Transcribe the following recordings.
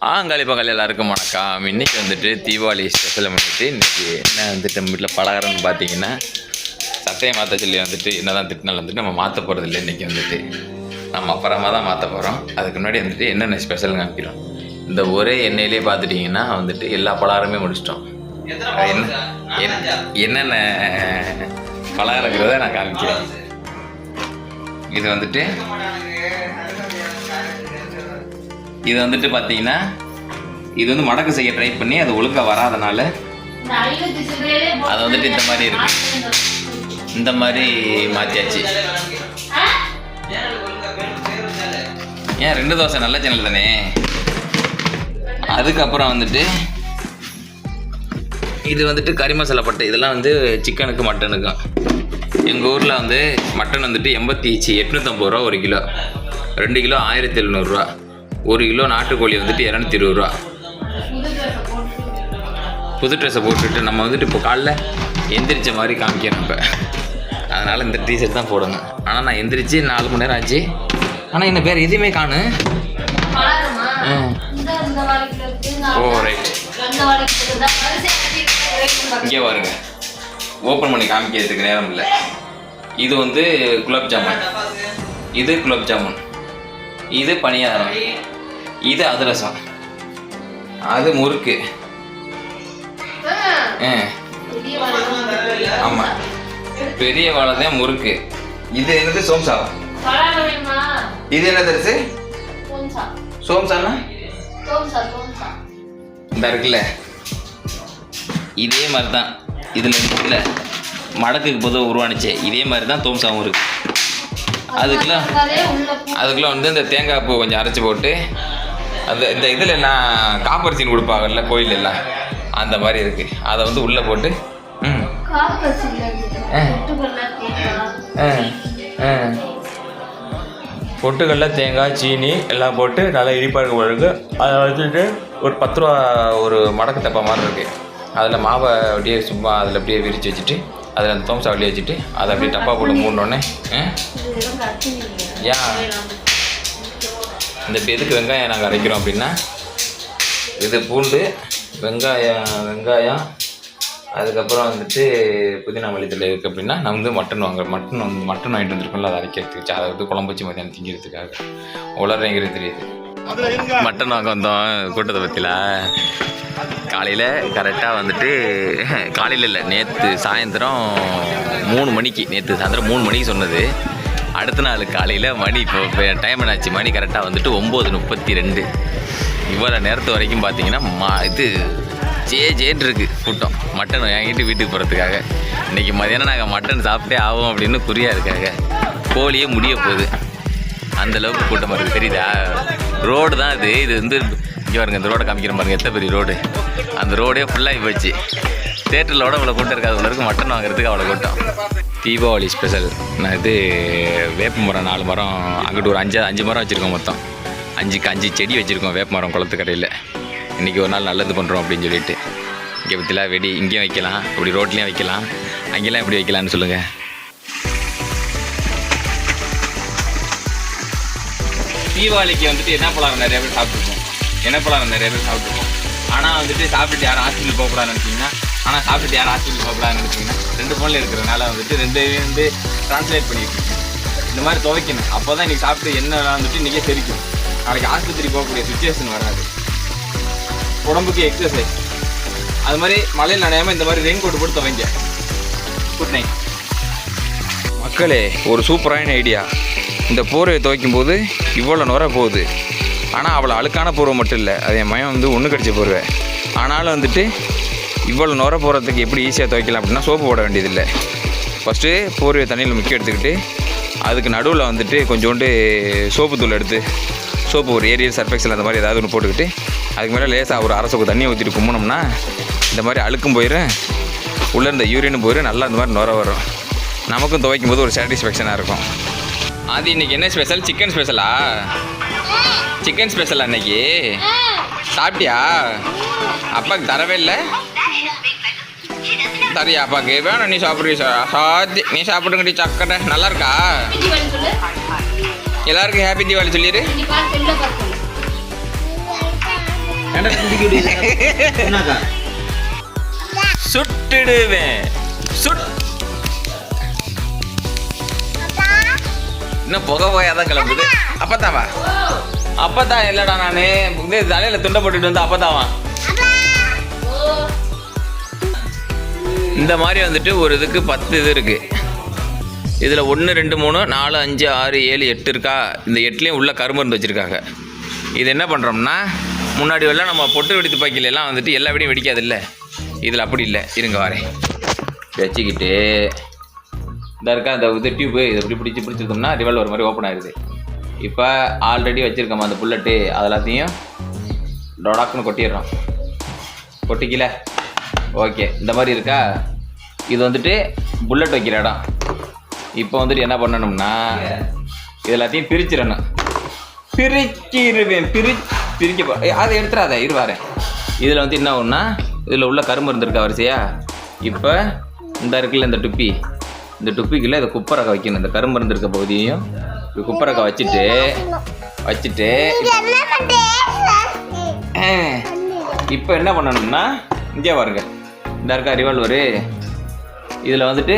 ஆங்காளி பகல் எல்லாருக்கும் வணக்கம். இன்றைக்கி வந்துட்டு தீபாவளி ஸ்பெஷல் பண்ணிட்டு இன்றைக்கி என்ன வந்துட்டு நம்ம வீட்டில் பலகாரம்னு பார்த்தீங்கன்னா சட்டையை மாற்ற சொல்லி வந்துட்டு என்ன தான் திட்டினாலும் வந்துட்டு நம்ம மாற்ற போகிறது இல்லை. இன்றைக்கி வந்துட்டு நம்ம அப்புறமா தான் மாற்ற போகிறோம். அதுக்கு முன்னாடி வந்துட்டு என்னென்ன ஸ்பெஷல் காமிக்கிறோம். இந்த ஒரே எண்ணெயிலே பார்த்துட்டிங்கன்னா வந்துட்டு எல்லா பலகாரமே முடிச்சிட்டோம். என்னென்ன பலகாரங்கிறத நான் காமிக்கிறேன். இது வந்துட்டு பார்த்தீங்கன்னா இது வந்து மடக்கு செய்ய ட்ரை பண்ணி அது ஒழுங்காக வராதனால அது வந்துட்டு இந்த மாதிரி இருக்கு. இந்த மாதிரி மாற்றியாச்சு. ஏன் 2 தோசை நல்ல சேனல் தானே. அதுக்கப்புறம் வந்துட்டு இது வந்துட்டு கறி மசாலா பட்டை. இதெல்லாம் வந்து சிக்கனுக்கு மட்டனுக்கும். எங்கள் ஊரில் வந்து மட்டன் வந்துட்டு 850 ரூபா 1 கிலோ, 2 கிலோ 1700 ரூபா, 1 கிலோ நாட்டுக்கோழி வந்துட்டு 220 ரூபா. புது ட்ரெஸ்ஸை போட்டுட்டு நம்ம வந்துட்டு இப்போ காலைல எந்திரிச்ச மாதிரி காமிக்கணும். இப்போ அதனால் இந்த டிஷர்ட் தான் போடணும். ஆனால் நான் எந்திரிச்சு 4 மணி நேரம் ஆச்சு. ஆனால் என்ன பேர் எதுவுமே காணு. ஓ ரைட். இங்கே பாருங்க, ஓப்பன் பண்ணி காமிக்கிறதுக்கு நேரம் இல்லை. இது வந்து குலாப் ஜாமுன், இது குலாப் ஜாமுன், இது பணியாரம், இது அதிரசம், அது முறுக்கு. ஆமாம், பெரிய வாழை தான் முறுக்கு. இது என்னது சோம்சா. இது என்ன தெரியுது சோம்சானா இந்த இருக்குல்ல, இதே மாதிரி தான். இதில் இருக்குல்ல மடக்குக்கு பொதுவாக உருவானுச்சு. இதே மாதிரி தான் தோம்சாவும் இருக்கு. அதுக்குள்ள வந்து இந்த தேங்காய் பூ கொஞ்சம் அரைச்சி போட்டு அந்த இந்த இதில் எல்லாம் காப்பர் சீன் கொடுப்பாங்கல்ல கோயில் எல்லாம், அந்த மாதிரி இருக்குது. அதை வந்து உள்ளே போட்டு பொட்டுக்கடல தேங்காய் சீனி எல்லாம் போட்டு நல்லா இனிப்பாக இருக்க பிறகு அதை வச்சுட்டு ஒரு 10 ரூபா ஒரு மடக்கு தப்பா மாதிரி இருக்குது. அதில் மாவை அப்படியே சும்மா அதில் அப்படியே விரித்து வச்சுட்டு அதில் அந்த தோம்சா அப்படியே வச்சுட்டு அதை அப்படியே டப்பா போட்டு மூடனோடனே ஏன் இந்த எதுக்கு வெங்காயம் நாங்கள் அரைக்கிறோம் அப்படின்னா, இது பூண்டு வெங்காயம் அதுக்கப்புறம் வந்துட்டு புதினா மல்லித்தலை இருக்குது அப்படின்னா நான் வந்து மட்டன் வாங்கிட்டு வந்துருக்கோம்ல, அதை அரைக்கிறதுக்கு அதை வந்து குழம்பு வச்சு மதியானம் திங்கிறதுக்காக உலர்றேங்கிறது தெரியுது. மட்டன் வாங்க வந்தோம் கூட்டத்தை பற்றிலாம். காலையில் கரெக்டாக வந்துட்டு காலையில் இல்லை, நேற்று சாயந்தரம் 3 மணிக்கு, நேற்று சாயந்தரம் 3 மணிக்கு சொன்னது. அடுத்த நாள் காலையில் மணி இப்போ டைம் என்னாச்சு, மணி கரெக்டாக வந்துட்டு 9:32. இவ்வளோ நேரத்து வரைக்கும் பார்த்தீங்கன்னா இது ஜேன்னு இருக்குது கூட்டம். மட்டன் வாங்கிட்டு வீட்டுக்கு போகிறதுக்காக. இன்றைக்கி மதியானம் நாங்கள் மட்டன் சாப்பிட்டே ஆகும் அப்படின்னு குறியாக இருக்காங்க. கோழியே முடிய போகுது, அந்தளவுக்கு கூட்டமாக இருக்குது. தெரியுதா? ரோடு தான் இது. இது வந்து இங்கே பாருங்க, இந்த ரோடை காமிக்கிற பாருங்க, எத்தனை பெரிய ரோடு. அந்த ரோடே ஃபுல்லாகி போச்சு. தேட்டரிலோட இவ்வளோ கூட்டம் இருக்காது இவ்வளோ மட்டன் வாங்குறதுக்கு அவ்வளோ கூட்டம். தீபாவளி ஸ்பெஷல். நான் இது வேப்ப மரம் 4 மரம், அங்கிட்டு ஒரு 5 மரம் வச்சுருக்கோம். மொத்தம் 5 செடி வச்சுருக்கோம் வேப்ப மரம் குளத்துக்கரையில். இன்றைக்கி ஒரு நாள் நல்லது பண்ணுறோம் அப்படின்னு சொல்லிட்டு இங்கே பற்றிலாம் வெடி இங்கேயும் வைக்கலாம், இப்படி ரோட்லேயும் வைக்கலாம், அங்கெல்லாம் எப்படி வைக்கலான்னு சொல்லுங்கள். தீபாவளிக்கு வந்துட்டு என்ன பழம் நிறைய பேர் சாப்பிட்ருக்கோம், ஆனால் வந்துட்டு சாப்பிட்டு யாரும் ஹாஸ்பிட்டல் போகக்கூடாதுன்னு நினச்சிங்கன்னா, ஆனால் சாப்பிட்டு யாரும் ஹாஸ்பிட்டல் போகக்கூடாதுன்னு நினச்சிங்கன்னா 2 ஃபோனில் இருக்கிறனால வந்துட்டு 2 வந்து ட்ரான்ஸ்லேட் பண்ணிட்டு இருக்கேன். இந்த மாதிரி துவைக்கணும். அப்போ தான் இன்றைக்கி சாப்பிட்டு என்ன வந்துட்டு இன்றைக்கே தெரிக்கும். நாளைக்கு ஆஸ்பத்திரி போகக்கூடிய சுச்சுவேஷன் வராது. உடம்புக்கு எக்ஸசைஸ். அது மாதிரி மழையில் நனையாமல் இந்த மாதிரி ரெயின் கோட் போட்டு துவைங்க. குட் நைட் மக்களே. ஒரு சூப்பரான ஐடியா. இந்த போர்வையை துவைக்கும் போது இவ்வளோ நுர போகுது. ஆனால் அவ்வளோ அழுக்கான போர்வை மட்டும் இல்லை, அது என் மயம் வந்து ஒன்று கடிச்ச போர்வை. ஆனாலும் வந்துட்டு இவ்வளோ நுர போகிறதுக்கு எப்படி ஈஸியாக துவைக்கலாம் அப்படின்னா, சோப்பு போட வேண்டியதில்லை. ஃபஸ்ட்டு போர்வையை தண்ணியில் முக்கிய எடுத்துக்கிட்டு அதுக்கு நடுவில் வந்துட்டு கொஞ்சோண்டு சோப்பு தூள் எடுத்து, சோப்பு ஒரு ஏரியல் சர்ஃபெக்சல் அந்த மாதிரி ஏதாவது ஒன்று போட்டுக்கிட்டு அதுக்கு மேலே லேசாக ஒரு 1/2 சோப்பு தண்ணியை ஊற்றிட்டு கும்பினோம்னா இந்த மாதிரி அழுக்கும் போயிடும், உள்ளே இருந்த யூரினும் போயிடும், நல்லா இந்த மாதிரி நுர வரும். நமக்கும் துவைக்கும் போது ஒரு சாட்டிஸ்ஃபேக்ஷனாக இருக்கும். அது இன்றைக்கி என்ன ஸ்பெஷல்? சிக்கன் ஸ்பெஷலா? சிக்கன் ஸ்பெஷலா இன்னைக்கு? சாப்பிட்டியா? அப்பாவுக்கு தரவே இல்லை. தரியா அப்பாவுக்கு? வேணும், நீ சாப்பிட்றீ. நீ சாப்பிடுங்கடி சக்கரை. நல்லா இருக்கா? எல்லாருக்கும் ஹாப்பி தீபாவளி சொல்லிடு. சுட்டுடுவேன். இன்னும் புகை போயாதான் கிளம்புது. அப்பத்தாவா? அப்பத்தான் இல்லடா, நானு தலையில துண்டை போட்டுட்டு வந்து அப்பத்தாவா. இந்த மாதிரி வந்துட்டு ஒரு இதுக்கு 10 இது இருக்கு. இதில் 1 2 3 4 5 6 7 8 இருக்கா. இந்த 8லேயும் உள்ள கருமருந்து வச்சுருக்காங்க. இது என்ன பண்ணுறோம்னா, முன்னாடி எல்லாம் நம்ம பொட்டு வெடி துப்பாக்கியில எல்லாம் வந்துட்டு எல்லா வெடியும் வெடிக்காது இல்லை. இதில் அப்படி இல்லை. இருங்க வரேன். வச்சுக்கிட்டு இந்த இருக்கா அந்த இது டியூப்பு இதை இப்படி பிடிச்சிருந்தோம்னா ரிவால்வர் ஒரு மாதிரி ஓப்பன் ஆகிடுது. இப்போ ஆல்ரெடி வச்சுருக்கோம் அந்த புல்லட்டு, அது எல்லாத்தையும் டொடாக்குன்னு கொட்டிடுறோம். கொட்டிக்கல. ஓகே, இந்த மாதிரி இருக்கா. இது வந்துட்டு புல்லட் வைக்கிற இடம். இப்போ வந்துட்டு என்ன பண்ணணும்னா இது எல்லாத்தையும் பிரிச்சிடணும். பிரிக்க அதை எடுத்துடாத, இருவாரேன். இதில் வந்து என்ன ஆகும்னா, இதில் உள்ள கருமருந்து இருக்கா வரிசையா. இப்போ இந்த இருக்குல்ல இந்த டுப்பி, இந்த டுப்பிக்குள்ள இதை குப்பரக்கா வைக்கணும். இந்த கருமருந்து இருக்க பகுதியையும் குப்பரக்கா வச்சுட்டு இப்போ என்ன பண்ணணும்னா, இங்கே பாருங்க, இந்த இருக்கா ரிவால்வரு. இதில் வந்துட்டு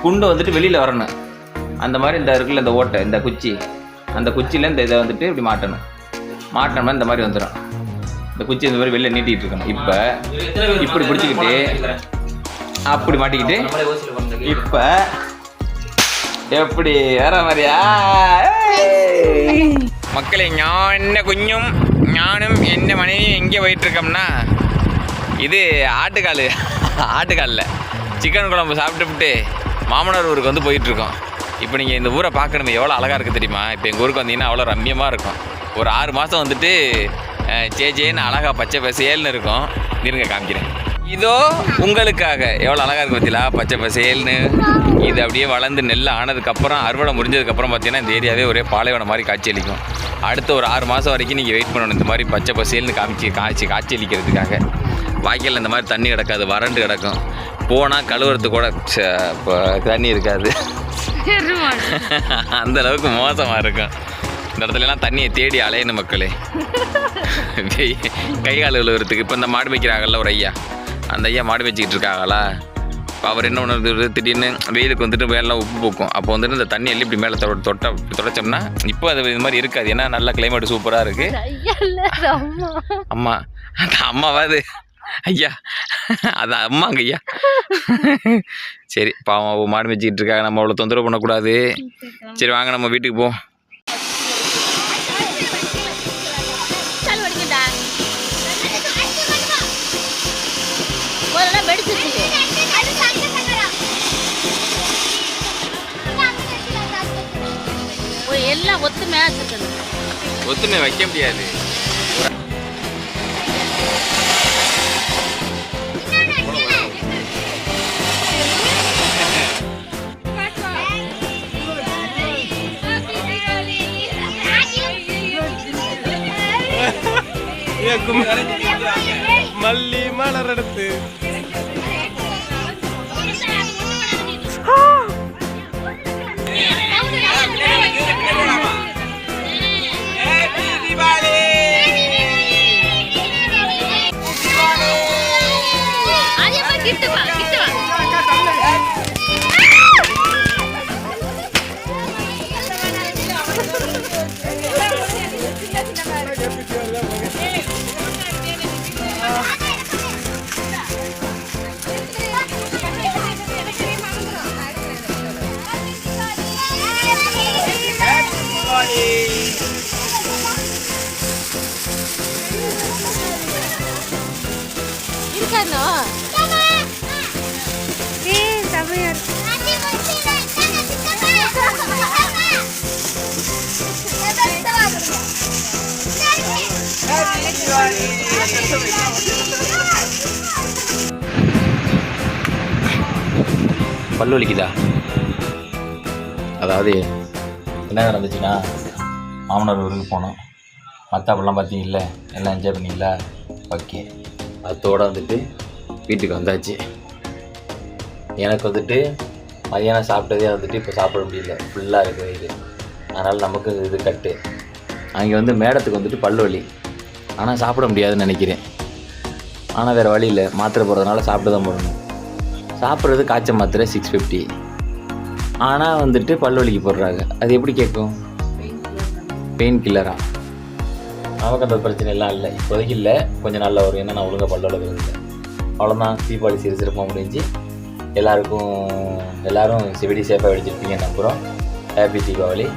குண்டு வந்துட்டு வெளியில் வரணும். அந்த மாதிரி இந்த இருக்குல்ல இந்த ஓட்டை, இந்த குச்சி, அந்த குச்சியில் இந்த இதை வந்துட்டு இப்படி மாட்டினோம்னா இந்த மாதிரி வந்துடும். இந்த குச்சி இந்த மாதிரி வெளில நீட்டிகிட்டு இருக்கணும். இப்போ இப்படி பிடிச்சிக்கிட்டு அப்படி மாட்டிக்கிட்டு இப்போ எப்படி வேற மாதிரியா மக்களே. நான் என்ன குஞ்சும் ஞானும் என்ன மனைவியும் எங்கே போயிட்டுருக்கோம்னா, இது ஆட்டுக்காலில் சிக்கன் குழம்பு சாப்பிட்டுவிட்டு மாமனார் ஊருக்கு வந்து போயிட்டுருக்கோம். இப்போ நீங்கள் இந்த ஊரை பார்க்கணுமே எவ்வளோ அழகாக இருக்குது தெரியுமா. இப்போ எங்கள் ஊருக்கு வந்தீங்கன்னா அவ்வளோ ரம்மியமாக இருக்கும். ஒரு 6 மாதம் வந்துட்டு ஜேன்னு அழகாக பச்சை பசேல்னு இருக்கும். இருங்க காமிக்கிறேன். இதோ உங்களுக்காக எவ்வளோ அழகாக இருக்கும் பார்த்தீங்களா, பச்சை பசேல்னு. இது அப்படியே வளர்ந்து நெல் ஆனதுக்கப்புறம் அறுவடை முடிஞ்சதுக்கப்புறம் பார்த்தீங்கன்னா இந்த ஏரியாவே ஒரே பாலைவனம் மாதிரி காட்சியளிக்கும். அடுத்த ஒரு 6 மாதம் வரைக்கும் நீங்கள் வெயிட் பண்ணணும் இந்த மாதிரி பச்சை பசேல்னு காட்சியளிக்கிறதுக்காக. வாய்க்கால் இந்த மாதிரி தண்ணி கிடக்காது, வறண்டு கிடக்கும். போனால் கழுவுறது கூட தண்ணி இருக்காது. அந்த அளவுக்கு மோசமாக இருக்கும். இந்த இடத்துலலாம் தண்ணியை தேடி அலையணும் மக்களே. கை கால் கழுவுறதுக்கு. இப்போ இந்த மாடு மேய்க்கிறாங்கல்ல ஒரு ஐயா, அந்த ஐயா மாடு மேய்ச்சிக்கிட்டு இருக்காங்களா. இப்போ அவர் என்ன ஒன்று திடீர்னு வெயிலுக்கு வந்துட்டு மேலாம் உப்பு போக்கும். அப்போ வந்துட்டு இந்த தண்ணி எல்லாம் இப்படி மேலே தொடச்சோம்னா இப்போ அது இது மாதிரி இருக்காது. ஏன்னா நல்ல கிளைமேட் சூப்பராக இருக்குது. அம்மா அந்த அம்மாவாது ஐயா, அதான் அம்மாங்க ஐயா. சரி பாவம் மாடு மேய்ச்சிக்கிட்டு இருக்காங்க, நம்ம அவ்வளோ தொந்தரவு பண்ணக்கூடாது. சரி வாங்க நம்ம வீட்டுக்கு போ. எல்லாம் ஒத்துமை வைக்க முடியாது. மல்லி மலர் எடுத்து பல்லு வலிக்குதா? அதாவது என்ன நடந்துச்சுன்னா, மாமனார் ஊருக்கு போனோம். மற்றாப்பெல்லாம் பார்த்தீங்கல்ல, எல்லாம் என்ஜாய் பண்ணிங்களா? ஓகே, அதோடு வந்துட்டு வீட்டுக்கு வந்தாச்சு. எனக்கு வந்துட்டு மதியானம் சாப்பிட்டதே வந்துட்டு இப்போ சாப்பிட முடியல, ஃபுல்லாக இருக்குது இது. அதனால் நமக்கு இது கட்டு. அங்கே வந்து மேடத்துக்கு வந்துட்டு பல்லு வலி. ஆனால் சாப்பிட முடியாதுன்னு நினைக்கிறேன். ஆனால் வேறு வழி இல்லை, மாத்திரை போடுறதுனால சாப்பிட்டு தான் போடணும். சாப்பிட்றது காய்ச்சல் மாத்திரை 650. ஆனால் வந்துட்டு பல்வலிக்கு போடுறாங்க. அது எப்படி கேட்கும்? பெயின் கில்லரா? நமக்கு அந்த பிரச்சனை எல்லாம் இல்லை, இப்போதைக்கு இல்லை, கொஞ்சம் நல்லா வரும். ஏன்னா நான் ஒழுங்காக பல்ல இல்லை. அவ்வளோதான். தீபாவளி சிறப்பாக முடிஞ்சு எல்லோரும் சிவடி சேஃபாக வெடிச்சிருப்பீங்க நம்புகிறோம். ஹாப்பி தீபாவளி.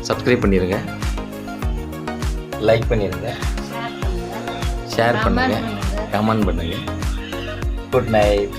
சப்ஸ்கிரைப் பண்ணிடுங்க, லைக் பண்ணிடுங்க, ஷேர் பண்ணுங்கள், கமெண்ட் பண்ணுங்கள். Good night.